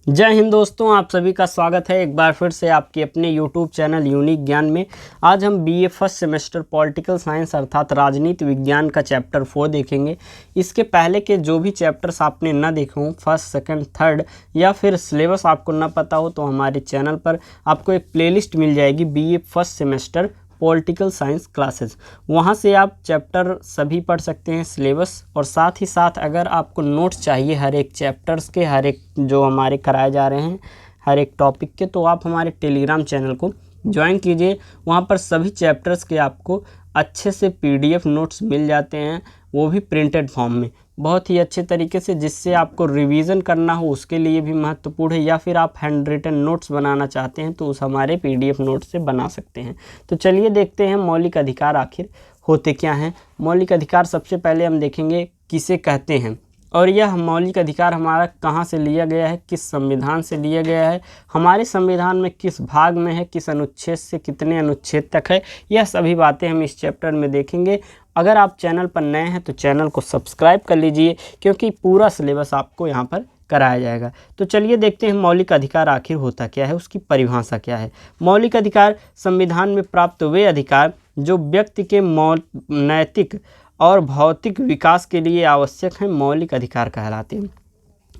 जय हिंद दोस्तों, आप सभी का स्वागत है एक बार फिर से आपके अपने YouTube चैनल यूनिक ज्ञान में। आज हम BA first semester political science अर्थात राजनीति विज्ञान का चैप्टर 4 देखेंगे। इसके पहले के जो भी चैप्टर्स आपने ना देखे हों, फर्स्ट सेकंड थर्ड, या फिर सिलेबस आपको ना पता हो, तो हमारे चैनल पर आपको एक प्लेलिस्ट मिल जाएगी BA first semester political science classes. वहाँ से आप चैप्टर सभी पढ़ सकते हैं, सिलेबस, और साथ ही साथ अगर आपको नोट्स चाहिए हर एक चैप्टर्स के, हर एक जो हमारे कराए जा रहे हैं हर एक टॉपिक के, तो आप हमारे टेलीग्राम चैनल को ज्वाइन कीजिए। वहाँ पर सभी चैप्टर्स के आपको अच्छे से PDF नोट्स मिल जाते हैं, वो भी प्रिंटेड फॉर्म में, बहुत ही अच्छे तरीके से, जिससे आपको रिवीजन करना हो उसके लिए भी महत्वपूर्ण है, या फिर आप हैंड रिटन नोट्स बनाना चाहते हैं तो उस हमारे PDF नोट्स से बना सकते हैं। तो चलिए देखते हैं मौलिक अधिकार आखिर होते क्या हैं। मौलिक अधिकार सबसे पहले हम देखेंगे किसे कहते हैं, और यह मौलिक अधिकार हमारा कहाँ से लिया गया है, किस संविधान से लिया गया है, हमारे संविधान में किस भाग में है, किस अनुच्छेद से कितने अनुच्छेद तक है, यह सभी बातें हम इस चैप्टर में देखेंगे। अगर आप चैनल पर नए हैं तो चैनल को सब्सक्राइब कर लीजिए, क्योंकि पूरा सिलेबस आपको यहाँ पर कराया जाएगा। तो चलिए देखते हैं मौलिक अधिकार आखिर होता क्या है, उसकी परिभाषा क्या है। मौलिक अधिकार संविधान में प्राप्त वे अधिकार जो व्यक्ति के नैतिक और भौतिक विकास के लिए आवश्यक हैं, मौलिक अधिकार कहलाते हैं।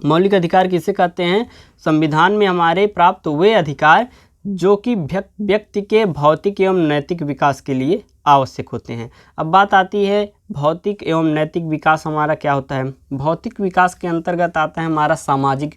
मौलिक अधिकार किसे कहते हैं? संविधान में हमारे प्राप्त वे अधिकार जो कि व्यक्ति के भौतिक एवं नैतिक विकास के लिए आवश्यक होते हैं। अब बात आती है भौतिक एवं नैतिक विकास हमारा क्या होता है। भौतिक विकास के अंतर्गत आता है हमारा सामाजिक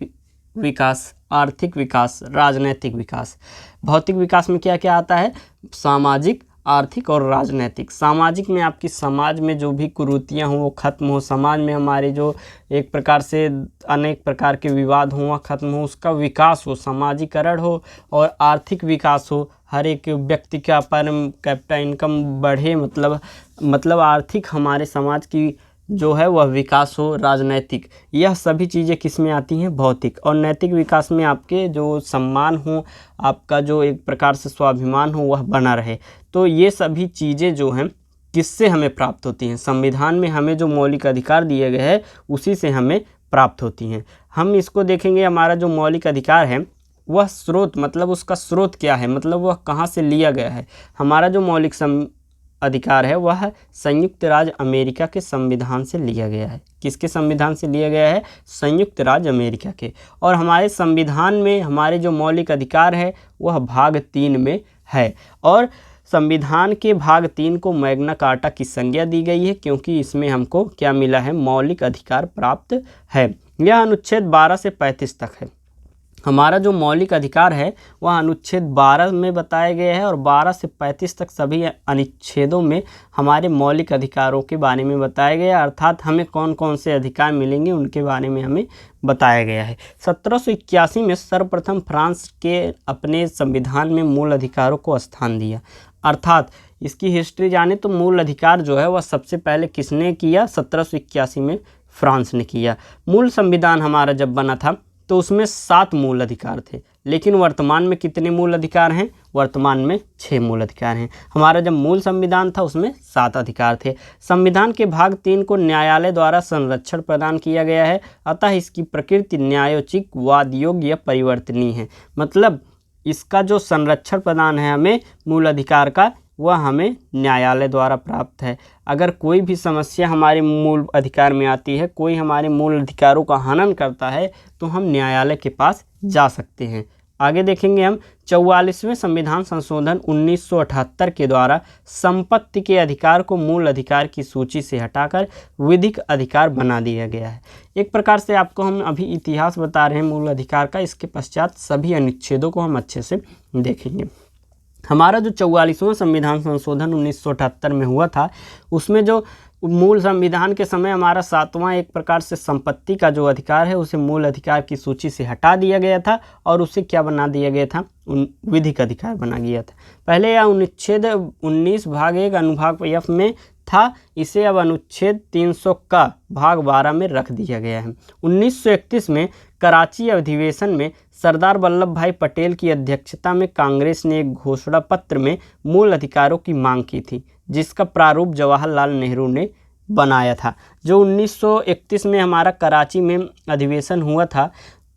विकास, आर्थिक विकास, राजनैतिक विकास। भौतिक विकास में क्या क्या आता है? सामाजिक, आर्थिक और राजनैतिक। सामाजिक में आपकी समाज में जो भी कुरीतियाँ हों वो खत्म हो, समाज में हमारे जो एक प्रकार से अनेक प्रकार के विवाद हों वह खत्म हो, उसका विकास हो, समाजीकरण हो, और आर्थिक विकास हो, हर एक व्यक्ति का पर कैपिटा इनकम बढ़े, मतलब आर्थिक हमारे समाज की जो है वह विकास हो। राजनैतिक, यह सभी चीज़ें किस में आती हैं? भौतिक। और नैतिक विकास में आपके जो सम्मान हो, आपका जो एक प्रकार से स्वाभिमान हो वह बना रहे। तो ये सभी चीज़ें जो हैं किससे हमें प्राप्त होती हैं? संविधान में हमें जो मौलिक अधिकार दिए गए हैं उसी से हमें प्राप्त होती हैं। हम इसको देखेंगे, हमारा जो मौलिक अधिकार है वह स्रोत, मतलब उसका स्रोत क्या है, मतलब वह कहाँ से लिया गया है। हमारा जो मौलिक अधिकार है वह संयुक्त राज्य अमेरिका के संविधान से लिया गया है। किसके संविधान से लिया गया है? संयुक्त राज्य अमेरिका के। और हमारे संविधान में हमारे जो मौलिक अधिकार है वह भाग 3 में है, और संविधान के भाग 3 को मैग्ना कार्टा की संज्ञा दी गई है, क्योंकि इसमें हमको क्या मिला है? मौलिक अधिकार प्राप्त है। यह अनुच्छेद 12 से 35 तक है। हमारा जो मौलिक अधिकार है वह अनुच्छेद 12 में बताए गए हैं, और 12 से 35 तक सभी अनुच्छेदों में हमारे मौलिक अधिकारों के बारे में बताया गया है, अर्थात हमें कौन कौन से अधिकार मिलेंगे उनके बारे में हमें बताया गया है। 1781 में सर्वप्रथम फ्रांस के अपने संविधान में मूल अधिकारों को स्थान दिया, अर्थात इसकी हिस्ट्री जाने तो मूल अधिकार जो है वह सबसे पहले किसने किया? 1781 में फ्रांस ने किया। मूल संविधान हमारा जब बना था तो उसमें 7 मूल अधिकार थे, लेकिन वर्तमान में कितने मूल अधिकार हैं? वर्तमान में 6 मूल अधिकार हैं। हमारा जब मूल संविधान था उसमें 7 अधिकार थे। संविधान के भाग 3 को न्यायालय द्वारा संरक्षण प्रदान किया गया है, अतः इसकी प्रकृति न्यायोचित, वाद योग्य या परिवर्तनीय है। मतलब इसका जो संरक्षण प्रदान है हमें मूल अधिकार का, वह हमें न्यायालय द्वारा प्राप्त है। अगर कोई भी समस्या हमारे मूल अधिकार में आती है, कोई हमारे मूल अधिकारों का हनन करता है, तो हम न्यायालय के पास जा सकते हैं। आगे देखेंगे हम 44वें संविधान संशोधन 1978 के द्वारा संपत्ति के अधिकार को मूल अधिकार की सूची से हटाकर विधिक अधिकार बना दिया गया है। एक प्रकार से आपको हम अभी इतिहास बता रहे हैं मूल अधिकार का, इसके पश्चात सभी अनुच्छेदों को हम अच्छे से देखेंगे। हमारा जो 44वां संविधान संशोधन 1978 में हुआ था, उसमें जो मूल संविधान के समय हमारा 7वां एक प्रकार से संपत्ति का जो अधिकार है उसे मूल अधिकार की सूची से हटा दिया गया था, और उसे क्या बना दिया गया था? विधिक अधिकार बना गया था। पहले यह अनुच्छेद 19 भाग 1 अनुभाग F में था, इसे अब अनुच्छेद 300 का भाग 12 में रख दिया गया है। 1931 में कराची अधिवेशन में सरदार वल्लभ भाई पटेल की अध्यक्षता में कांग्रेस ने एक घोषणा पत्र में मूल अधिकारों की मांग की थी, जिसका प्रारूप जवाहरलाल नेहरू ने बनाया था। जो 1931 में हमारा कराची में अधिवेशन हुआ था,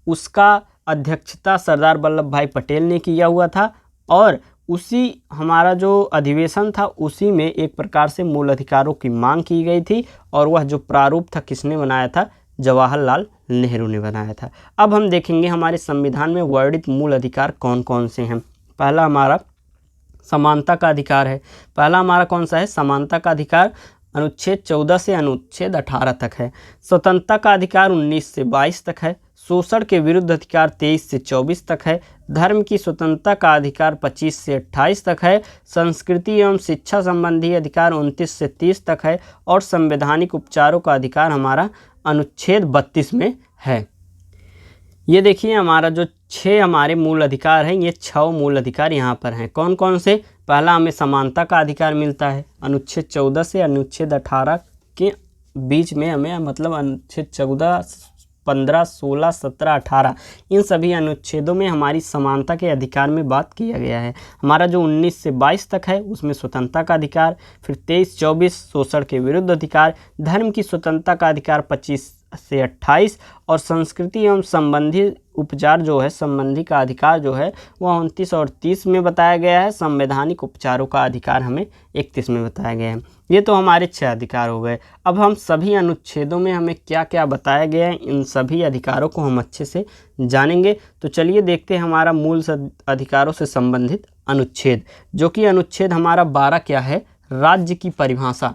उसका अध्यक्षता सरदार वल्लभ भाई पटेल ने किया हुआ था और उसी हमारा जो अधिवेशन था उसी में एक प्रकार से मूल अधिकारों की मांग की गई थी और वह जो प्रारूप था किसने बनाया था, जवाहरलाल नेहरू ने बनाया था। अब हम देखेंगे हमारे संविधान में वर्णित मूल अधिकार कौन कौन से हैं। पहला हमारा समानता का अधिकार है। पहला हमारा कौन सा है, समानता का अधिकार, अनुच्छेद 14 से अनुच्छेद 18 तक है। स्वतंत्रता का अधिकार 19 से 22 तक है। शोषण के विरुद्ध अधिकार 23 से 24 तक है। धर्म की स्वतंत्रता का अधिकार 25 से 28 तक है। संस्कृति एवं शिक्षा संबंधी अधिकार 29 से 30 तक है और संवैधानिक उपचारों का अधिकार हमारा अनुच्छेद 32 में है। ये देखिए हमारा जो 6 हमारे मूल अधिकार हैं, ये 6 मूल अधिकार यहाँ पर हैं। कौन कौन से, पहला हमें समानता का अधिकार मिलता है अनुच्छेद 14 से अनुच्छेद 18 के बीच में हमें, मतलब अनुच्छेद 14, 15, 16, 17, 18 इन सभी अनुच्छेदों में हमारी समानता के अधिकार में बात किया गया है। हमारा जो 19 से 22 तक है उसमें स्वतंत्रता का अधिकार, फिर 23, 24 शोषण के विरुद्ध अधिकार, धर्म की स्वतंत्रता का अधिकार 25 से 28 और संस्कृति एवं संबंधी उपचार जो है, संबंधी का अधिकार जो है वह 29 और 30 में बताया गया है। संवैधानिक उपचारों का अधिकार हमें 31 में बताया गया है। ये तो हमारे 6 अधिकार हो गए। अब हम सभी अनुच्छेदों में हमें क्या क्या बताया गया है, इन सभी अधिकारों को हम अच्छे से जानेंगे। तो चलिए देखते हैं हमारा मूल अधिकारों से संबंधित अनुच्छेद, जो कि अनुच्छेद हमारा 12 क्या है, राज्य की परिभाषा।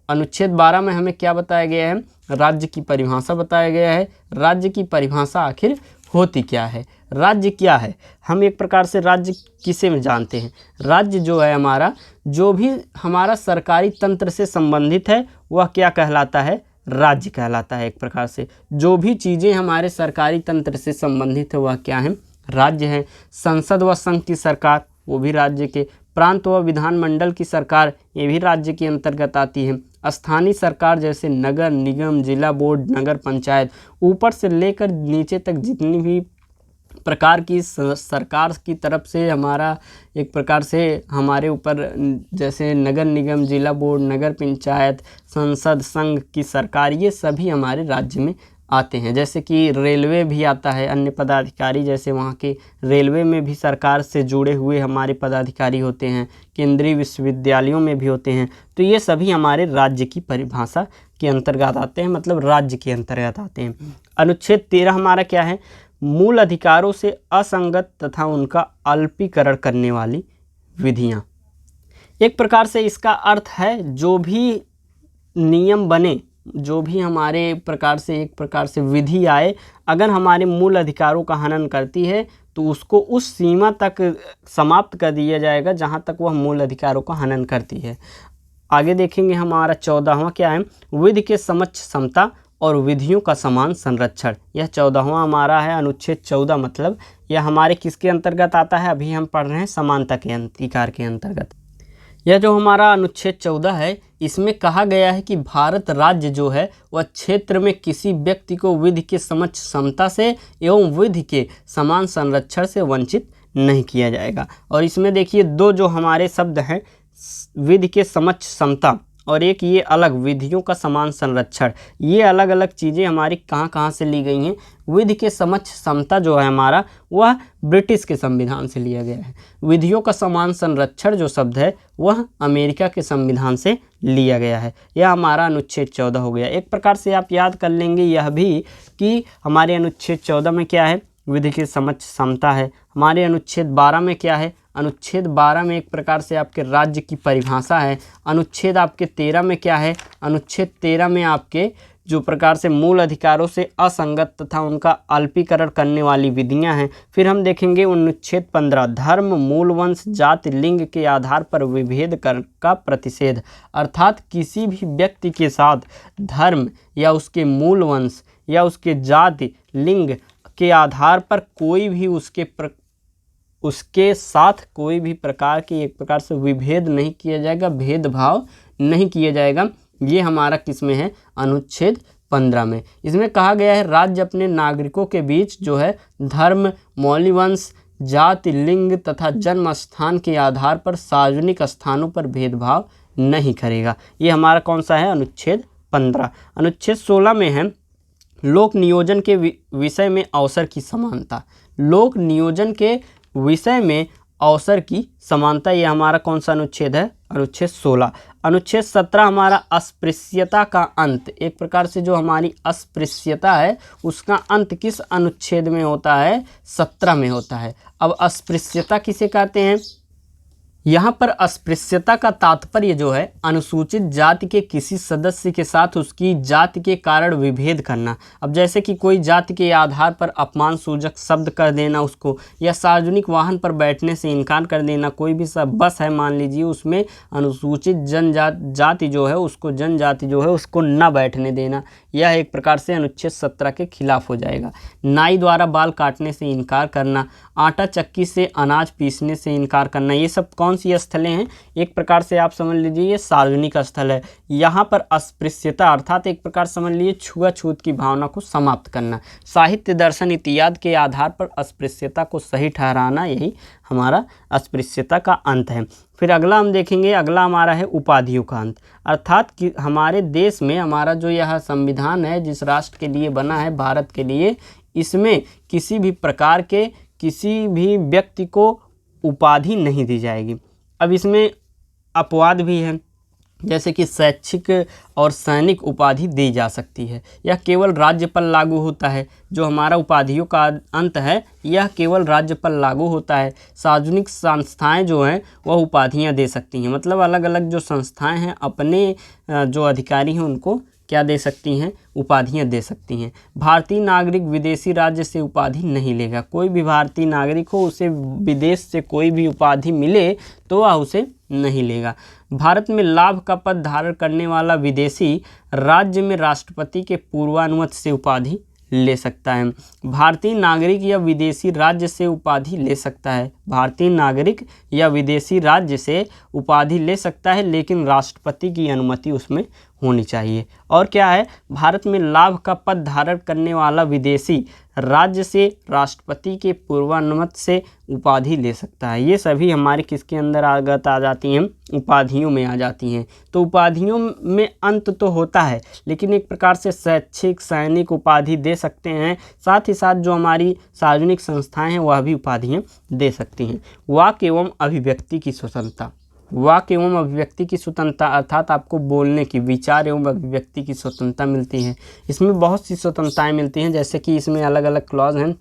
अनुच्छेद 12 में हमें क्या बताया गया है, राज्य की परिभाषा बताया गया है। राज्य की परिभाषा आखिर होती क्या है, राज्य क्या है, हम एक प्रकार से राज्य किसे में जानते हैं। राज्य जो है हमारा, जो भी हमारा सरकारी तंत्र से संबंधित है वह क्या कहलाता है, राज्य कहलाता है। एक प्रकार से जो भी चीज़ें हमारे सरकारी तंत्र से संबंधित है वह क्या है, राज्य है। संसद व संघ की सरकार वो भी राज्य के, प्रांत व विधानमंडल की सरकार ये भी राज्य के अंतर्गत आती है। स्थानीय सरकार जैसे नगर निगम, जिला बोर्ड, नगर पंचायत, ऊपर से लेकर नीचे तक जितनी भी प्रकार की सरकार की तरफ से हमारा एक प्रकार से हमारे ऊपर, जैसे नगर निगम, जिला बोर्ड, नगर पंचायत, संसद, संघ की सरकार, ये सभी हमारे राज्य में आते हैं। जैसे कि रेलवे भी आता है, अन्य पदाधिकारी जैसे वहाँ के रेलवे में भी सरकार से जुड़े हुए हमारे पदाधिकारी होते हैं, केंद्रीय विश्वविद्यालयों में भी होते हैं। तो ये सभी हमारे राज्य की परिभाषा के अंतर्गत आते हैं, मतलब राज्य के अंतर्गत आते हैं। अनुच्छेद 13 हमारा क्या है, मूल अधिकारों से असंगत तथा उनका अल्पीकरण करने वाली विधियाँ। एक प्रकार से इसका अर्थ है जो भी नियम बने, जो भी हमारे प्रकार से एक प्रकार से विधि आए, अगर हमारे मूल अधिकारों का हनन करती है तो उसको उस सीमा तक समाप्त कर दिया जाएगा जहां तक वह मूल अधिकारों का हनन करती है। आगे देखेंगे हमारा 14वां क्या है, विधि के समक्ष समता और विधियों का समान संरक्षण। यह 14वां हमारा है अनुच्छेद 14, मतलब यह हमारे किसके अंतर्गत आता है, अभी हम पढ़ रहे हैं समानता के अधिकार के अंतर्गत। यह जो हमारा अनुच्छेद 14 है इसमें कहा गया है कि भारत राज्य जो है वह क्षेत्र में किसी व्यक्ति को विधि के समक्ष समता से एवं विधि के समान संरक्षण से वंचित नहीं किया जाएगा। और इसमें देखिए 2 जो हमारे शब्द हैं, विधि के समक्ष समता और एक ये अलग विधियों का समान संरक्षण, ये अलग अलग चीज़ें हमारी कहाँ से ली गई हैं। विधि के समक्ष समता जो है हमारा वह ब्रिटिश के संविधान से लिया गया है। विधियों का समान संरक्षण जो शब्द है वह अमेरिका के संविधान से लिया गया है। यह हमारा अनुच्छेद 14 हो गया। एक प्रकार से आप याद कर लेंगे यह भी कि हमारे अनुच्छेद 14 में क्या है, विधि के समक्ष समता है। हमारे अनुच्छेद 12 में क्या है, अनुच्छेद 12 में एक प्रकार से आपके राज्य की परिभाषा है। अनुच्छेद आपके 13 में क्या है, अनुच्छेद 13 में आपके जो प्रकार से मूल अधिकारों से असंगत तथा उनका अल्पीकरण करने वाली विधियां हैं। फिर हम देखेंगे अनुच्छेद 15, धर्म, मूल वंश, जाति, लिंग के आधार पर विभेद का प्रतिषेध। अर्थात किसी भी व्यक्ति के साथ धर्म या उसके मूल वंश या उसके जाति, लिंग के आधार पर कोई भी उसके साथ कोई भी प्रकार की एक प्रकार से विभेद नहीं किया जाएगा, भेदभाव नहीं किया जाएगा। ये हमारा किस में है, अनुच्छेद 15 में। इसमें कहा गया है राज्य अपने नागरिकों के बीच जो है धर्म, मौलिक वंश, जाति, लिंग तथा जन्म स्थान के आधार पर सार्वजनिक स्थानों पर भेदभाव नहीं करेगा। ये हमारा कौन सा है, अनुच्छेद 15। अनुच्छेद 16 में है लोक नियोजन के विषय में अवसर की समानता, लोक नियोजन के विषय में अवसर की समानता, ये हमारा कौन सा अनुच्छेद है? अनुच्छेद 16। अनुच्छेद 17 हमारा अस्पृश्यता का अंत, एक प्रकार से जो हमारी अस्पृश्यता है उसका अंत किस अनुच्छेद में होता है? 17 में होता है। अब अस्पृश्यता किसे कहते हैं? यहाँ पर अस्पृश्यता का तात्पर्य जो है अनुसूचित जाति के किसी सदस्य के साथ उसकी जाति के कारण विभेद करना। अब जैसे कि कोई जाति के आधार पर अपमान सूचक शब्द कर देना उसको, या सार्वजनिक वाहन पर बैठने से इनकार कर देना। कोई भी सब बस है मान लीजिए, उसमें अनुसूचित जाति जो है उसको, जनजाति जो है उसको न बैठने देना, यह एक प्रकार से अनुच्छेद 17 के खिलाफ हो जाएगा। नाई द्वारा बाल काटने से इनकार करना, आटा चक्की से अनाज पीसने से इनकार करना, ये सब कौन सी स्थलें हैं? एक प्रकार से आप समझ लीजिए ये सार्वजनिक स्थल है। यहाँ पर अस्पृश्यता अर्थात एक प्रकार समझ लीजिए छुआछूत की भावना को समाप्त करना। साहित्य, दर्शन इत्यादि के आधार पर अस्पृश्यता को सही ठहराना, यही हमारा अस्पृश्यता का अंत है। फिर अगला हम देखेंगे, अगला हमारा है उपाधियों का अंत, अर्थात कि हमारे देश में हमारा जो यह संविधान है जिस राष्ट्र के लिए बना है, भारत के लिए, इसमें किसी भी प्रकार के किसी भी व्यक्ति को उपाधि नहीं दी जाएगी। अब इसमें अपवाद भी है, जैसे कि शैक्षिक और सैनिक उपाधि दी जा सकती है। यह केवल राज्य पर लागू होता है। जो हमारा उपाधियों का अंत है यह केवल राज्य पर लागू होता है। सार्वजनिक संस्थाएं जो हैं वह उपाधियां दे सकती हैं, मतलब अलग अलग जो संस्थाएं हैं अपने जो अधिकारी हैं उनको क्या दे सकती हैं? उपाधियां दे सकती हैं। भारतीय नागरिक विदेशी राज्य से उपाधि नहीं लेगा। कोई भी भारतीय नागरिक हो उसे विदेश से कोई भी उपाधि मिले तो वह उसे नहीं लेगा। भारत में लाभ का पद धारण करने वाला विदेशी राज्य में राष्ट्रपति के पूर्वानुमति से उपाधि ले सकता है। भारतीय नागरिक या विदेशी राज्य से उपाधि ले सकता है। भारतीय नागरिक या विदेशी राज्य से उपाधि ले सकता है, लेकिन राष्ट्रपति की अनुमति उसमें होनी चाहिए। और क्या है? भारत में लाभ का पद धारण करने वाला विदेशी राज्य से राष्ट्रपति के पूर्वानुमति से उपाधि ले सकता है। ये सभी हमारे किसके अंदर आगत आ जाती हैं? उपाधियों में आ जाती हैं। तो उपाधियों में अंत तो होता है, लेकिन एक प्रकार से शैक्षिक, सैनिक उपाधि दे सकते हैं। साथ ही साथ जो हमारी सार्वजनिक संस्थाएं हैं वह भी उपाधियां दे सकती हैं। वाक् एवं अभिव्यक्ति की स्वतंत्रता, वाक् एवं अभिव्यक्ति की स्वतंत्रता अर्थात आपको बोलने की, विचार एवं अभिव्यक्ति की स्वतंत्रता मिलती है। इसमें बहुत सी स्वतंत्रताएं मिलती हैं, जैसे कि इसमें अलग अलग क्लॉज हैं।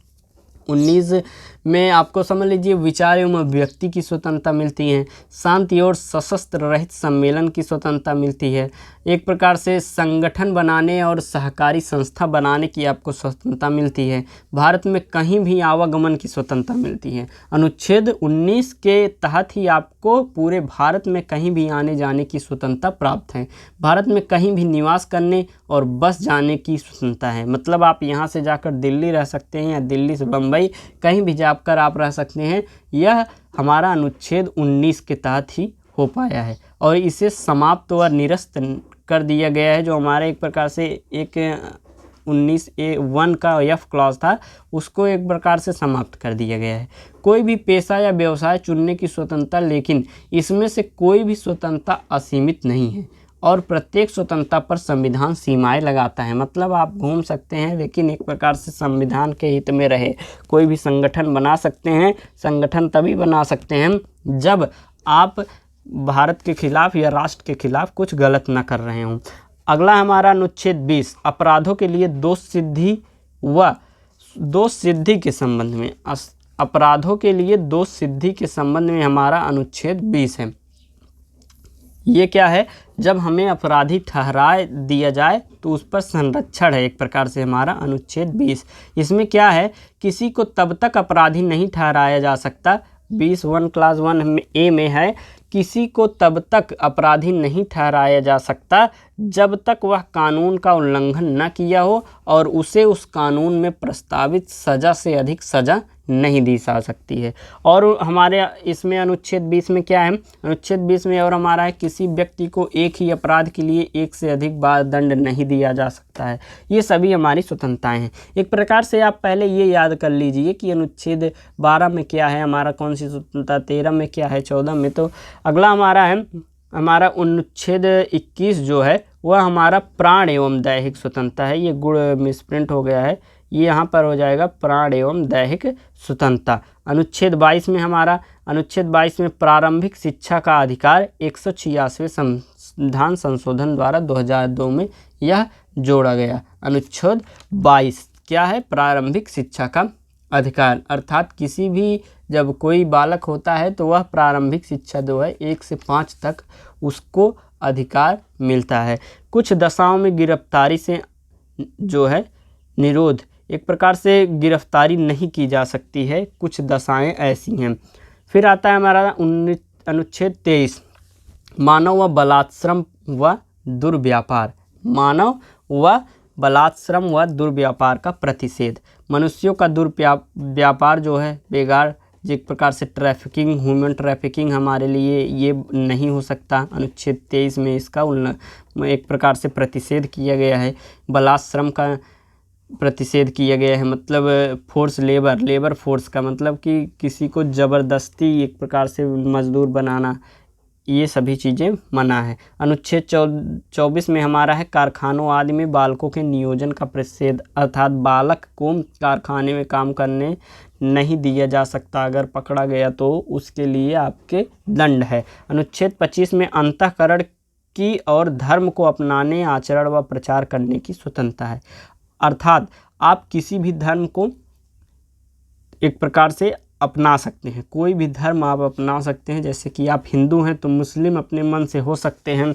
19 में आपको समझ लीजिए विचार एवं अभिव्यक्ति की स्वतंत्रता मिलती है। शांति और सशस्त्र रहित सम्मेलन की स्वतंत्रता मिलती है। एक प्रकार से संगठन बनाने और सहकारी संस्था बनाने की आपको स्वतंत्रता मिलती है। भारत में कहीं भी आवागमन की स्वतंत्रता मिलती है। अनुच्छेद 19 के तहत ही आपको पूरे भारत में कहीं भी आने जाने की स्वतंत्रता प्राप्त है। भारत में कहीं भी निवास करने और बस जाने की स्वतंत्रता है, मतलब आप यहाँ से जाकर दिल्ली रह सकते हैं या दिल्ली से बम्बई कहीं भी जाकर आप रह सकते हैं। यह हमारा अनुच्छेद 19 के तहत ही हो पाया है और इसे समाप्त व निरस्त कर दिया गया है। जो हमारा एक प्रकार से एक 19A1 का एफ क्लॉज था उसको एक प्रकार से समाप्त कर दिया गया है। कोई भी पेशा या व्यवसाय चुनने की स्वतंत्रता, लेकिन इसमें से कोई भी स्वतंत्रता असीमित नहीं है और प्रत्येक स्वतंत्रता पर संविधान सीमाएं लगाता है। मतलब आप घूम सकते हैं, लेकिन एक प्रकार से संविधान के हित में रहे। कोई भी संगठन बना सकते हैं, संगठन तभी बना सकते हैं जब आप भारत के खिलाफ या राष्ट्र के खिलाफ कुछ गलत न कर रहे हों। अगला हमारा अनुच्छेद 20 अपराधों के लिए दोष सिद्धि व दोष सिद्धि के संबंध में, अपराधों के लिए दोष सिद्धि के संबंध में हमारा अनुच्छेद 20 है। ये क्या है? जब हमें अपराधी ठहरा दिया जाए तो उस पर संरक्षण है, एक प्रकार से हमारा अनुच्छेद 20। इसमें क्या है? किसी को तब तक अपराधी नहीं ठहराया जा सकता, 20(1) क्लास 1A में है, किसी को तब तक अपराधी नहीं ठहराया जा सकता जब तक वह कानून का उल्लंघन न किया हो और उसे उस कानून में प्रस्तावित सज़ा से अधिक सज़ा नहीं दी जा सकती है। और हमारे इसमें अनुच्छेद 20 में क्या है? अनुच्छेद 20 में और हमारा है किसी व्यक्ति को एक ही अपराध के लिए एक से अधिक बार दंड नहीं दिया जा सकता है। ये सभी हमारी स्वतंत्रताएं हैं। एक प्रकार से आप पहले ये याद कर लीजिए कि अनुच्छेद 12 में क्या है हमारा, कौन सी स्वतंत्रता, 13 में क्या है, 14 में। तो अगला हमारा है हमारा अनुच्छेद 21 जो है वह हमारा प्राण एवं दैहिक स्वतंत्रता है। ये गुण मिसप्रिंट हो गया है, ये यहाँ पर हो जाएगा प्राण एवं दैहिक स्वतंत्रता। अनुच्छेद 22 में हमारा अनुच्छेद 22 में प्रारंभिक शिक्षा का अधिकार 186वें संविधान संशोधन द्वारा 2002 में यह जोड़ा गया। अनुच्छेद 22 क्या है? प्रारंभिक शिक्षा का अधिकार, अर्थात किसी भी जब कोई बालक होता है तो वह प्रारंभिक शिक्षा जो है 1 से 5 तक उसको अधिकार मिलता है। कुछ दशाओं में गिरफ्तारी से जो है निरोध, एक प्रकार से गिरफ्तारी नहीं की जा सकती है, कुछ दशाएं ऐसी हैं। फिर आता है हमारा अनुच्छेद 23 मानव व बलात्श्रम व दुर्व्यापार। मानव व बलात्श्रम व दुर्व्यापार का प्रतिषेध। मनुष्यों का दुर्व्यापार जो है बेगार, जिस प्रकार से ट्रैफिकिंग, ह्यूमन ट्रैफिकिंग हमारे लिए ये नहीं हो सकता। अनुच्छेद 23 में इसका एक प्रकार से प्रतिषेध किया गया है। बलात्श्रम का प्रतिषेध किया गया है, मतलब फोर्स लेबर फोर्स का मतलब कि किसी को ज़बरदस्ती एक प्रकार से मजदूर बनाना, ये सभी चीज़ें मना है। अनुच्छेद 24 में हमारा है कारखानों आदि में बालकों के नियोजन का प्रतिषेध, अर्थात बालक को कारखाने में काम करने नहीं दिया जा सकता, अगर पकड़ा गया तो उसके लिए आपके दंड है। अनुच्छेद 25 में अंतःकरण की और धर्म को अपनाने, आचरण व प्रचार करने की स्वतंत्रता है, अर्थात आप किसी भी धर्म को एक प्रकार से अपना सकते हैं, कोई भी धर्म आप अपना सकते हैं। जैसे कि आप हिंदू हैं तो मुस्लिम अपने मन से हो सकते हैं,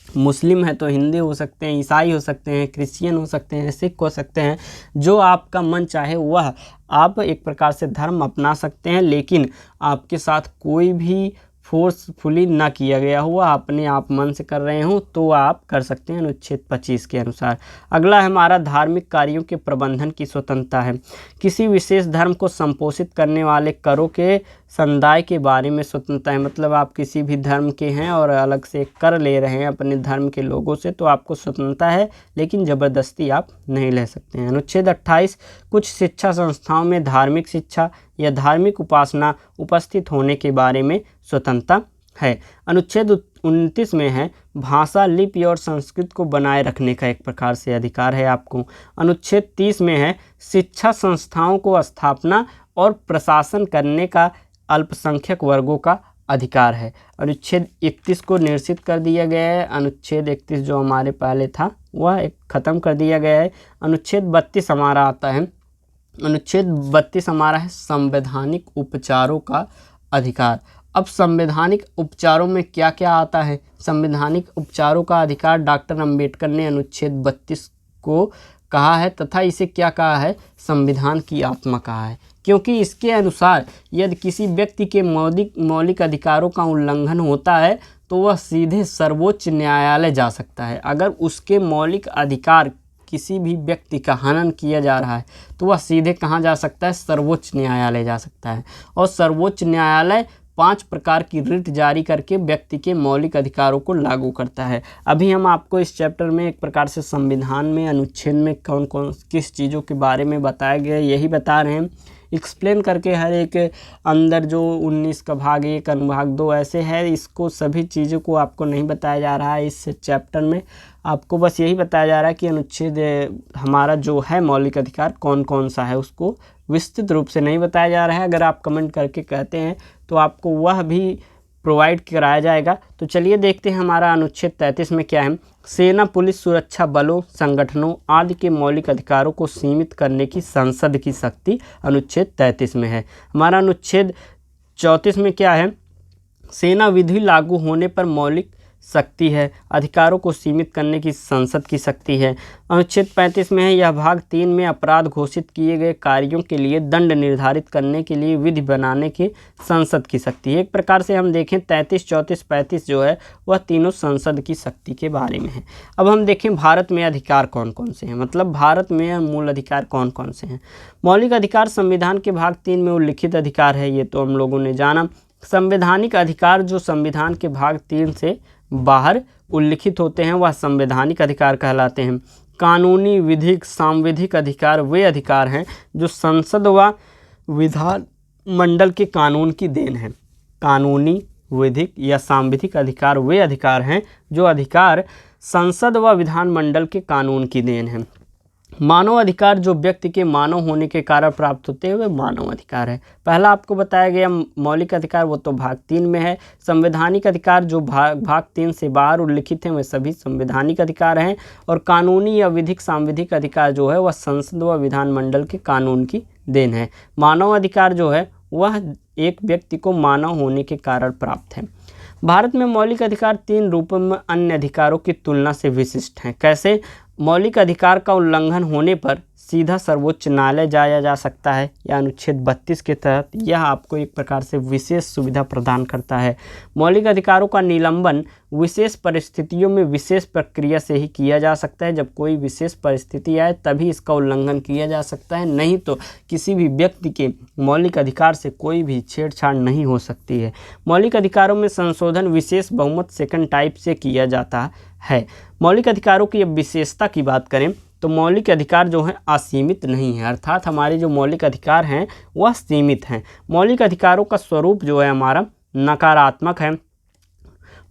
मुस्लिम है तो हिंदू हो सकते हैं, ईसाई हो सकते हैं, क्रिश्चियन हो सकते हैं, सिख हो सकते हैं। जो आपका मन चाहे वह आप एक प्रकार से धर्म अपना सकते हैं, लेकिन आपके साथ कोई भी फोर्सफुली ना किया गया हुआ, अपने आप मन से कर रहे हो तो आप कर सकते हैं अनुच्छेद 25 के अनुसार। अगला है हमारा धार्मिक कार्यों के प्रबंधन की स्वतंत्रता है। किसी विशेष धर्म को संपोषित करने वाले करों के समुदाय के बारे में स्वतंत्रता है, मतलब आप किसी भी धर्म के हैं और अलग से कर ले रहे हैं अपने धर्म के लोगों से तो आपको स्वतंत्रता है, लेकिन ज़बरदस्ती आप नहीं ले सकते हैं। अनुच्छेद 28 कुछ शिक्षा संस्थाओं में धार्मिक शिक्षा या धार्मिक उपासना उपस्थित होने के बारे में स्वतंत्रता है। अनुच्छेद 29 में है भाषा, लिपि और संस्कृत को बनाए रखने का एक प्रकार से अधिकार है आपको। अनुच्छेद 30 में है शिक्षा संस्थाओं को स्थापना और प्रशासन करने का अल्पसंख्यक वर्गों का अधिकार है। अनुच्छेद 31 को निरसित कर दिया गया है। अनुच्छेद 31 जो हमारे पहले था वह ख़त्म कर दिया गया है। अनुच्छेद 32 हमारा आता है, अनुच्छेद 32 हमारा है संवैधानिक उपचारों का अधिकार। अब संवैधानिक उपचारों में क्या क्या आता है? संवैधानिक उपचारों का अधिकार डॉक्टर अंबेडकर ने अनुच्छेद 32 को कहा है तथा इसे क्या कहा है? संविधान की आत्मा कहा है, क्योंकि इसके अनुसार यदि किसी व्यक्ति के मौलिक अधिकारों का उल्लंघन होता है तो वह सीधे सर्वोच्च न्यायालय जा सकता है। अगर उसके मौलिक अधिकार किसी भी व्यक्ति का हनन किया जा रहा है तो वह सीधे कहाँ जा सकता है? सर्वोच्च न्यायालय जा सकता है। और सर्वोच्च न्यायालय 5 प्रकार की रिट जारी करके व्यक्ति के मौलिक अधिकारों को लागू करता है। अभी हम आपको इस चैप्टर में एक प्रकार से संविधान में अनुच्छेद में कौन कौन किस चीज़ों के बारे में बताया गया यही बता रहे हैं, एक्सप्लेन करके। हर एक अंदर जो 19 का भाग 1 अनुभाग 2 ऐसे है, इसको सभी चीज़ों को आपको नहीं बताया जा रहा है इस चैप्टर में। आपको बस यही बताया जा रहा है कि अनुच्छेद हमारा जो है मौलिक अधिकार कौन कौन सा है, उसको विस्तृत रूप से नहीं बताया जा रहा है। अगर आप कमेंट करके कहते हैं तो आपको वह भी प्रोवाइड कराया जाएगा। तो चलिए देखते हैं हमारा अनुच्छेद 33 में क्या है। सेना, पुलिस, सुरक्षा बलों, संगठनों आदि के मौलिक अधिकारों को सीमित करने की संसद की शक्ति अनुच्छेद 33 में है। हमारा अनुच्छेद 34 में क्या है? सेना विधि लागू होने पर मौलिक शक्ति है, अधिकारों को सीमित करने की संसद की शक्ति है। अनुच्छेद 35 में है यह भाग 3 में अपराध घोषित किए गए कार्यों के लिए दंड निर्धारित करने के लिए विधि बनाने की संसद की शक्ति है। एक प्रकार से हम देखें 33, 34, 35 जो है वह तीनों संसद की शक्ति के बारे में है। अब हम देखें भारत में अधिकार कौन कौन से हैं, मतलब भारत में मूल अधिकार कौन कौन से हैं। मौलिक अधिकार संविधान के भाग 3 में उल्लिखित अधिकार है, ये तो हम लोगों ने जाना। संवैधानिक अधिकार जो संविधान के भाग 3 से बाहर उल्लिखित होते हैं वह संवैधानिक अधिकार कहलाते हैं। कानूनी, विधिक, सांविधिक अधिकार वे अधिकार हैं जो संसद व विधान मंडल के कानून की देन है। कानूनी, विधिक या सांविधिक अधिकार वे अधिकार हैं जो अधिकार संसद व विधानमंडल के कानून की देन है। मानव अधिकार जो व्यक्ति के मानव होने के कारण प्राप्त होते हैं वे मानव अधिकार है। पहला आपको बताया गया मौलिक अधिकार वो तो भाग 3 में है। संवैधानिक अधिकार जो भाग 3 से बाहर उल्लिखित हैं वे सभी संवैधानिक अधिकार हैं। और कानूनी या विधिक सांविधिक अधिकार जो है वह संसद व विधानमंडल के कानून की देन है। मानव अधिकार जो है वह एक व्यक्ति को मानव होने के कारण प्राप्त है। भारत में मौलिक अधिकार 3 रूपों में अन्य अधिकारों की तुलना से विशिष्ट हैं। कैसे? मौलिक अधिकार का उल्लंघन होने पर सीधा सर्वोच्च न्यायालय जाया जा सकता है या अनुच्छेद 32 के तहत यह आपको एक प्रकार से विशेष सुविधा प्रदान करता है। मौलिक अधिकारों का निलंबन विशेष परिस्थितियों में विशेष प्रक्रिया से ही किया जा सकता है। जब कोई विशेष परिस्थिति आए तभी इसका उल्लंघन किया जा सकता है, नहीं तो किसी भी व्यक्ति के मौलिक अधिकार से कोई भी छेड़छाड़ नहीं हो सकती है। मौलिक अधिकारों में संशोधन विशेष बहुमत सेकंड टाइप से किया जाता है। मौलिक अधिकारों की विशेषता की बात करें तो मौलिक अधिकार जो हैं असीमित नहीं है, अर्थात हमारे जो मौलिक अधिकार हैं वह सीमित हैं। मौलिक अधिकारों का स्वरूप जो है हमारा नकारात्मक है।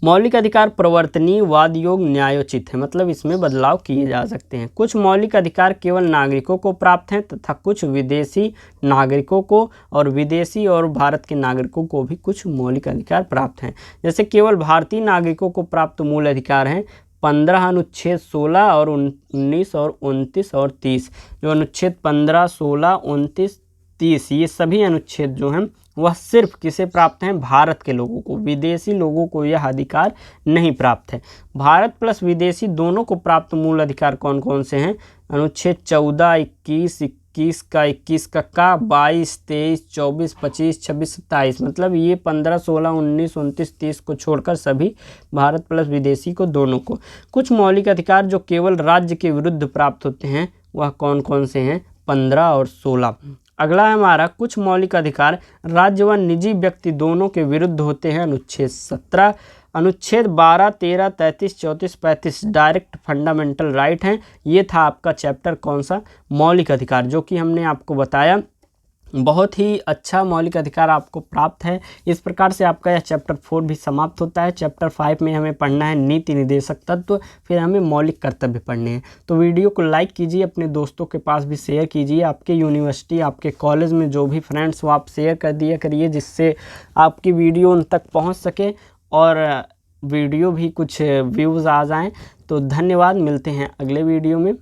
मौलिक अधिकार प्रवर्तनीय, वाद योग, न्यायोचित है, मतलब इसमें बदलाव किए जा सकते हैं। कुछ मौलिक अधिकार केवल नागरिकों को प्राप्त हैं तथा कुछ विदेशी नागरिकों को और विदेशी और भारत के नागरिकों को भी कुछ मौलिक अधिकार प्राप्त हैं। जैसे केवल भारतीय नागरिकों को प्राप्त मूल अधिकार हैं 15 अनुच्छेद 16 और 19 और 29 और 30। जो अनुच्छेद 15, 16, 29, 30 ये सभी अनुच्छेद जो हैं वह सिर्फ किसे प्राप्त हैं? भारत के लोगों को। विदेशी लोगों को यह अधिकार नहीं प्राप्त है। भारत प्लस विदेशी दोनों को प्राप्त मूल अधिकार कौन कौन से हैं? अनुच्छेद 14, 21, 21 का 22, 23, 24, 25, 26, 27, मतलब ये 15, 16, 19, 29, 30 को छोड़कर सभी भारत प्लस विदेशी को दोनों को। कुछ मौलिक अधिकार जो केवल राज्य के विरुद्ध प्राप्त होते हैं वह कौन कौन से हैं? 15 और 16। अगला है हमारा कुछ मौलिक अधिकार राज्य व निजी व्यक्ति दोनों के विरुद्ध होते हैं। अनुच्छेद 17। अनुच्छेद 12, 13, 33, 34, 35 डायरेक्ट फंडामेंटल राइट हैं। ये था आपका चैप्टर कौन सा? मौलिक अधिकार, जो कि हमने आपको बताया बहुत ही अच्छा मौलिक अधिकार आपको प्राप्त है। इस प्रकार से आपका यह चैप्टर 4 भी समाप्त होता है। चैप्टर 5 में हमें पढ़ना है नीति निर्देशक तत्व, फिर हमें मौलिक कर्तव्य पढ़ने हैं। तो वीडियो को लाइक कीजिए, अपने दोस्तों के पास भी शेयर कीजिए। आपके यूनिवर्सिटी, आपके कॉलेज में जो भी फ्रेंड्स वो आप शेयर कर दिया करिए, जिससे आपकी वीडियो उन तक पहुँच सके और वीडियो भी कुछ व्यूज़ आ जाएँ। तो धन्यवाद, मिलते हैं अगले वीडियो में।